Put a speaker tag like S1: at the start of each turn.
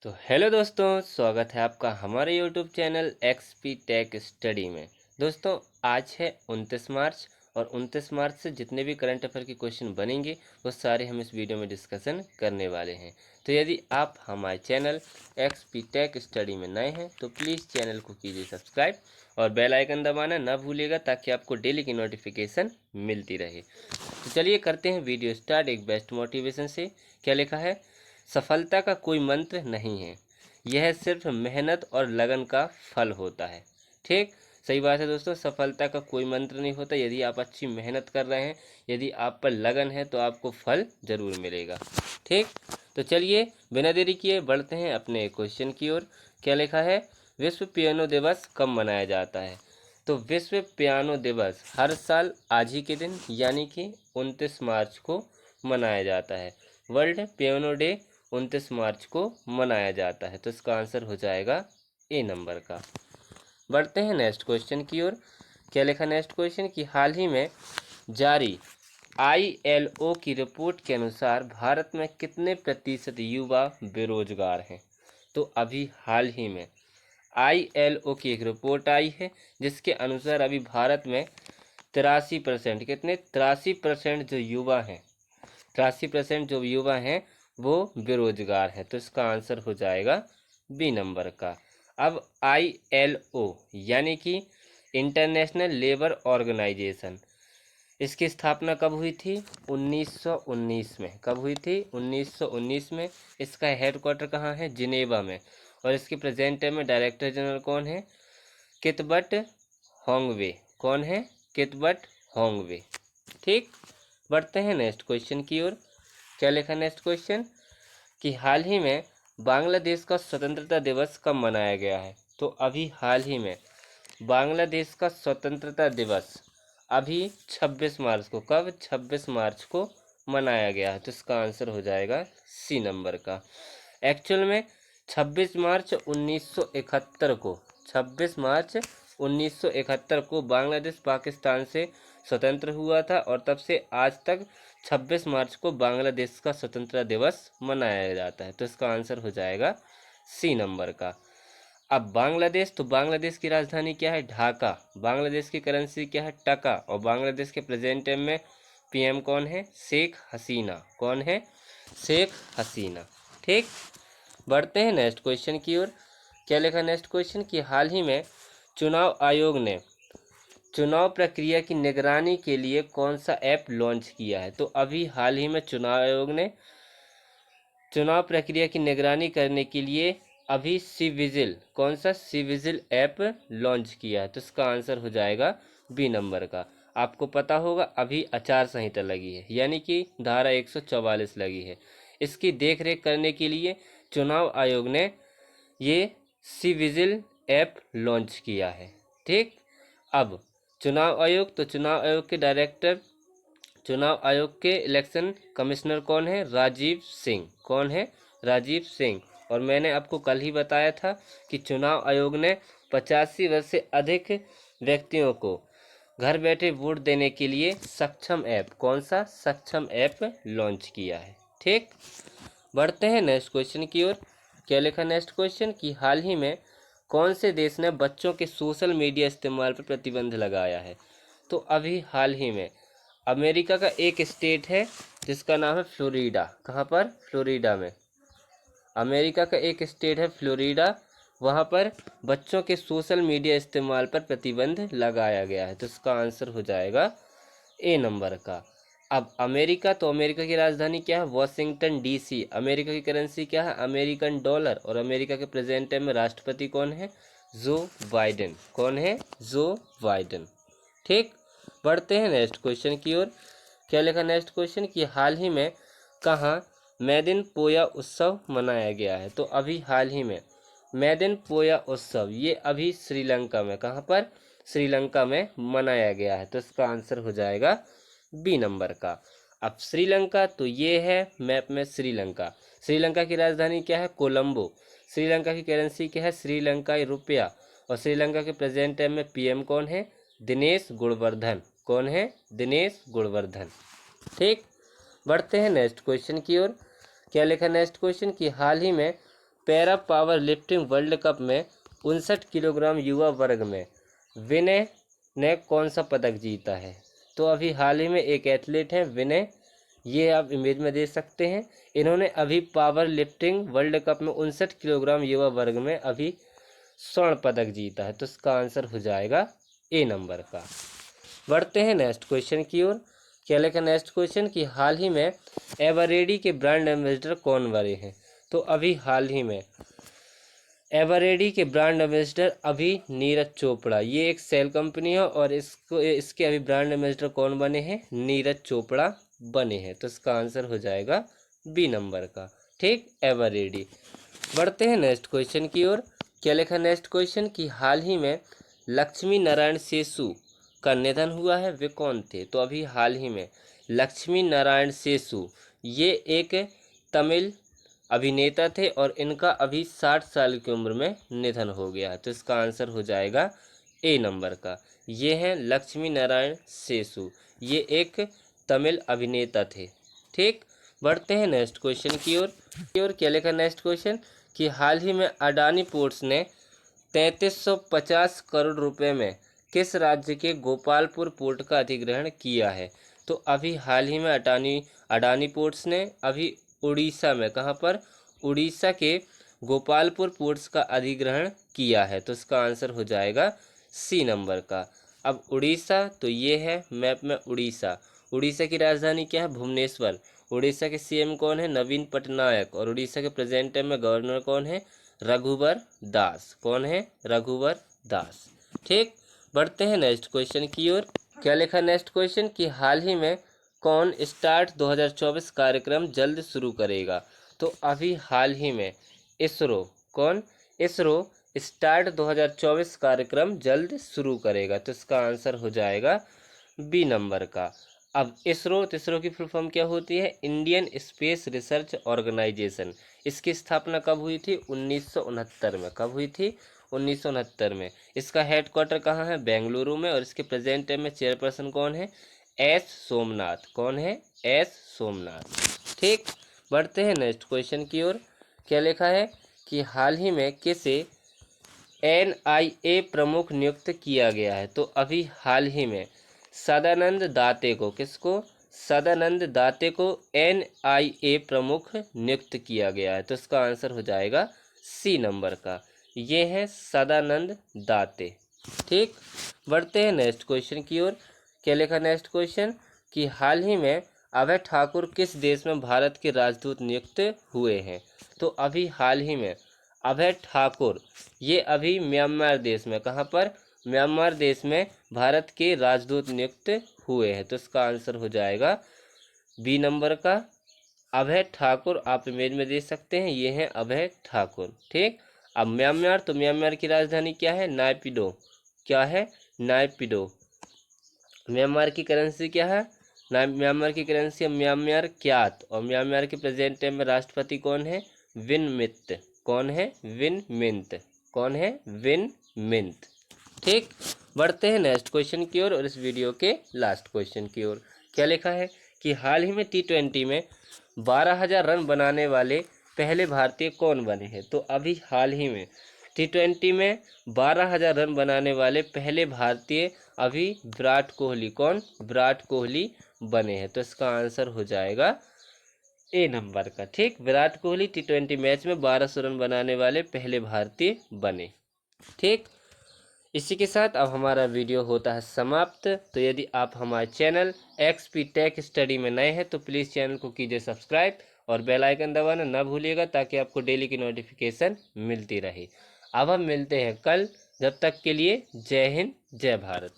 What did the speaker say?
S1: तो हेलो दोस्तों, स्वागत है आपका हमारे YouTube channel XP tech study में। दोस्तों, आज है 29 मार्च और 29 मार्च से जितने भी करंट अफेयर के क्वेश्चन बनेंगे वो सारे हम इस वीडियो में डिस्कशन करने वाले हैं। तो यदि आप हमारे चैनल एक्सपी टेक स्टडी में नए हैं तो प्लीज़ चैनल को कीजिए सब्सक्राइब और बेल आइकन दबाना ना भूलिएगा ताकि आपको डेली की नोटिफिकेशन मिलती रहे। तो चलिए करते हैं वीडियो स्टार्ट एक बेस्ट मोटिवेशन से। क्या लिखा है? सफलता का कोई मंत्र नहीं है, यह सिर्फ मेहनत और लगन का फल होता है। ठीक, सही बात है दोस्तों। सफलता का कोई मंत्र नहीं होता। यदि आप अच्छी मेहनत कर रहे हैं, यदि आप पर लगन है तो आपको फल जरूर मिलेगा। ठीक, तो चलिए बिना देरी किए बढ़ते हैं अपने क्वेश्चन की ओर। क्या लिखा है? विश्व पियानो दिवस कब मनाया जाता है? तो विश्व पियानो दिवस हर साल आज ही के दिन यानी कि 29 मार्च को मनाया जाता है। वर्ल्ड पियानो डे 29 मार्च को मनाया जाता है। तो इसका आंसर हो जाएगा ए नंबर का। बढ़ते हैं नेक्स्ट क्वेश्चन की ओर। क्या लिखा नेक्स्ट क्वेश्चन कि हाल ही में जारी ILO की रिपोर्ट के अनुसार भारत में कितने प्रतिशत युवा बेरोजगार हैं? तो अभी हाल ही में ILO की एक रिपोर्ट आई है जिसके अनुसार अभी भारत में 83%, कितने 83% जो युवा हैं, 83% जो युवा हैं वो बेरोजगार हैं। तो इसका आंसर हो जाएगा बी नंबर का। अब ILO यानी कि इंटरनेशनल लेबर ऑर्गेनाइजेशन, इसकी स्थापना कब हुई थी? 1919 में। कब हुई थी? 1919 में। इसका हेडक्वार्टर कहाँ है? जिनेवा में। और इसके प्रेजेंट टाइम में डायरेक्टर जनरल कौन है? कितबट होंगवे। कौन है? कितबट होंगवे। ठीक, बढ़ते हैं नेक्स्ट क्वेश्चन की ओर। क्या लिखा नेक्स्ट क्वेश्चन कि हाल ही में बांग्लादेश का स्वतंत्रता दिवस कब मनाया गया है? तो अभी हाल ही में बांग्लादेश का स्वतंत्रता दिवस अभी 26 मार्च को, कब? 26 मार्च को मनाया गया है। तो इसका आंसर हो जाएगा सी नंबर का। एक्चुअल में 26 मार्च 1971 को, 26 मार्च 1971 को बांग्लादेश पाकिस्तान से स्वतंत्र हुआ था और तब से आज तक 26 मार्च को बांग्लादेश का स्वतंत्रता दिवस मनाया जाता है। तो इसका आंसर हो जाएगा सी नंबर का। अब बांग्लादेश, तो बांग्लादेश की राजधानी क्या है? ढाका। बांग्लादेश की करेंसी क्या है? टका। और बांग्लादेश के प्रेजेंट टाइम में PM कौन है? शेख हसीना। कौन है? शेख हसीना। ठीक, बढ़ते हैं नेक्स्ट क्वेश्चन की ओर। क्या लिखा नेक्स्ट क्वेश्चन कि हाल ही में चुनाव आयोग ने चुनाव प्रक्रिया की निगरानी के लिए कौन सा ऐप लॉन्च किया है? तो अभी हाल ही में चुनाव आयोग ने चुनाव प्रक्रिया की निगरानी करने के लिए अभी सिविजिल, कौन सा? सिविजिल ऐप लॉन्च किया है। तो इसका आंसर हो जाएगा बी नंबर का। आपको पता होगा अभी आचार संहिता लगी है यानी कि धारा 144 लगी है। इसकी देखरेख करने के लिए चुनाव आयोग ने ये सिविजिल ऐप लॉन्च किया है। ठीक, अब चुनाव आयोग, तो चुनाव आयोग के डायरेक्टर, चुनाव आयोग के इलेक्शन कमिश्नर कौन है? राजीव सिंह। कौन है? राजीव सिंह। और मैंने आपको कल ही बताया था कि चुनाव आयोग ने 85 वर्ष से अधिक व्यक्तियों को घर बैठे वोट देने के लिए सक्षम ऐप, कौन सा? सक्षम ऐप लॉन्च किया है। ठीक, बढ़ते हैं नेक्स्ट क्वेश्चन की ओर। क्या लिखा नेक्स्ट क्वेश्चन कि हाल ही में कौन से देश ने बच्चों के सोशल मीडिया इस्तेमाल पर प्रतिबंध लगाया है? तो अभी हाल ही में अमेरिका का एक स्टेट है जिसका नाम है फ्लोरिडा। कहाँ पर? फ्लोरिडा में। अमेरिका का एक स्टेट है फ्लोरिडा, वहाँ पर बच्चों के सोशल मीडिया इस्तेमाल पर प्रतिबंध लगाया गया है। तो इसका आंसर हो जाएगा ए नंबर का। अब अमेरिका, तो अमेरिका की राजधानी क्या है? Washington DC। अमेरिका की करेंसी क्या है? American dollar. और अमेरिका के प्रेजेंट टाइम में राष्ट्रपति कौन है? Joe Biden. कौन है? Joe Biden. ठीक, बढ़ते हैं नेक्स्ट क्वेश्चन की ओर। क्या लिखा नेक्स्ट क्वेश्चन कि हाल ही में कहाँ मैदिन पोया उत्सव मनाया गया है? तो अभी हाल ही में मैदिन पोया उत्सव ये अभी श्रीलंका में, कहाँ पर? श्रीलंका में मनाया गया है। तो इसका आंसर हो जाएगा बी नंबर का। अब श्रीलंका, तो ये है मैप में श्रीलंका। श्रीलंका की राजधानी क्या है? कोलंबो। श्रीलंका की करेंसी क्या है? श्रीलंकाई रुपया। और श्रीलंका के प्रेजेंट टाइम में PM कौन है? दिनेश गुणवर्धन। कौन है? दिनेश गुणवर्धन। ठीक, बढ़ते हैं नेक्स्ट क्वेश्चन की ओर। क्या लिखा नेक्स्ट क्वेश्चन कि हाल ही में para power lifting world cup में 59 किलोग्राम युवा वर्ग में विनय ने कौन सा पदक जीता है? तो अभी हाल ही में एक एथलीट हैं विनय, ये आप इमेज में देख सकते हैं। इन्होंने अभी पावर लिफ्टिंग वर्ल्ड कप में 59 किलोग्राम युवा वर्ग में अभी स्वर्ण पदक जीता है। तो इसका आंसर हो जाएगा ए नंबर का। बढ़ते हैं नेक्स्ट क्वेश्चन की ओर। क्या लिखा नेक्स्ट क्वेश्चन कि हाल ही में एवरेडी के ब्रांड एम्बेसडर कौन बने हैं? तो अभी हाल ही में एवरेडी के ब्रांड एम्बेसडर अभी नीरज चोपड़ा, ये एक सेल कंपनी है और इसके अभी ब्रांड एम्बेसडर कौन बने हैं? नीरज चोपड़ा बने हैं। तो इसका आंसर हो जाएगा बी नंबर का, ठीक, एवरेडी। बढ़ते हैं नेक्स्ट क्वेश्चन की ओर। क्या लिखा नेक्स्ट क्वेश्चन कि हाल ही में लक्ष्मी नारायण सेसु का निधन हुआ है, वे कौन थे? तो अभी हाल ही में लक्ष्मी नारायण सेसु ये एक तमिल अभिनेता थे और इनका अभी 60 साल की उम्र में निधन हो गया है। तो इसका आंसर हो जाएगा ए नंबर का। ये हैं लक्ष्मी नारायण सेसु, ये एक तमिल अभिनेता थे, ठीक। बढ़ते हैं नेक्स्ट क्वेश्चन की ओर। क्या लिखा नेक्स्ट क्वेश्चन कि हाल ही में अडानी पोर्ट्स ने 3350 करोड़ रुपए में किस राज्य के गोपालपुर पोर्ट का अधिग्रहण किया है? तो अभी हाल ही में अडानी पोर्ट्स ने अभी उड़ीसा में, कहाँ पर? उड़ीसा के गोपालपुर पोर्ट्स का अधिग्रहण किया है। तो इसका आंसर हो जाएगा सी नंबर का। अब उड़ीसा तो ये है मैप में उड़ीसा। उड़ीसा की राजधानी क्या है? भुवनेश्वर। उड़ीसा के सीएम कौन है? नवीन पटनायक। और उड़ीसा के प्रेजेंट टाइम में गवर्नर कौन है? रघुवर दास। कौन है? रघुवर दास, ठीक। बढ़ते हैं नेक्स्ट क्वेश्चन की ओर। क्या लिखा नेक्स्ट क्वेश्चन कि हाल ही में कौन स्टार्ट 2024 कार्यक्रम जल्द शुरू करेगा? तो अभी हाल ही में इसरो, कौन? इसरो स्टार्ट 2024 कार्यक्रम जल्द शुरू करेगा। तो इसका आंसर हो जाएगा बी नंबर का। अब इसरो की फुल फॉर्म क्या होती है? Indian Space Research Organisation. इसकी स्थापना कब हुई थी? 1969 में। कब हुई थी? 1969 में। इसका हेडक्वार्टर कहाँ है? बेंगलुरु में। और इसके प्रेजेंट टाइम में चेयरपर्सन कौन है? एस सोमनाथ। कौन है? एस सोमनाथ, ठीक। बढ़ते हैं नेक्स्ट क्वेश्चन की ओर। क्या लिखा है कि हाल ही में किसे NIA प्रमुख नियुक्त किया गया है? तो अभी हाल ही में सदानंद दाते को, किसको? सदानंद दाते को NIA प्रमुख नियुक्त किया गया है। तो इसका आंसर हो जाएगा सी नंबर का। ये है सदानंद दाते, ठीक। बढ़ते हैं नेक्स्ट क्वेश्चन की ओर। क्या लिखा नेक्स्ट क्वेश्चन कि हाल ही में अभय ठाकुर किस देश में भारत के राजदूत नियुक्त हुए हैं? तो अभी हाल ही में अभय ठाकुर ये अभी म्यांमार देश में, कहाँ पर? म्यांमार देश में भारत के राजदूत नियुक्त हुए हैं। तो इसका आंसर हो जाएगा बी नंबर का, अभय ठाकुर। आप इमेज में देख सकते हैं, ये हैं अभय ठाकुर, ठीक। अब म्यांमार, तो म्यांमार की राजधानी क्या है? नायपिडो। क्या है? नायपिडो। म्यांमार की करेंसी क्या है? म्यांमार की करेंसी है म्यांमार क्यात। और म्यांमार के प्रेजेंट टाइम में राष्ट्रपति कौन है? Win Myint. कौन है? Win Myint. कौन है? विन मिंत, ठीक। बढ़ते हैं नेक्स्ट क्वेश्चन की ओर और इस वीडियो के लास्ट क्वेश्चन की ओर। क्या लिखा है कि हाल ही में T20 में 12,000 रन बनाने वाले पहले भारतीय कौन बने हैं? तो अभी हाल ही में T20 में 12,000 रन बनाने वाले पहले भारतीय अभी विराट कोहली, कौन? विराट कोहली बने हैं। तो इसका आंसर हो जाएगा ए नंबर का, ठीक। विराट कोहली T20 मैच में 1200 रन बनाने वाले पहले भारतीय बने, ठीक। इसी के साथ अब हमारा वीडियो होता है समाप्त। तो यदि आप हमारे चैनल XP टेक स्टडी में नए हैं तो प्लीज़ चैनल को कीजिए सब्सक्राइब और बेल आइकन दबाना ना भूलिएगा, ताकि आपको डेली की नोटिफिकेशन मिलती रहे। अब हम मिलते हैं कल, जब तक के लिए जय हिंद, जय भारत।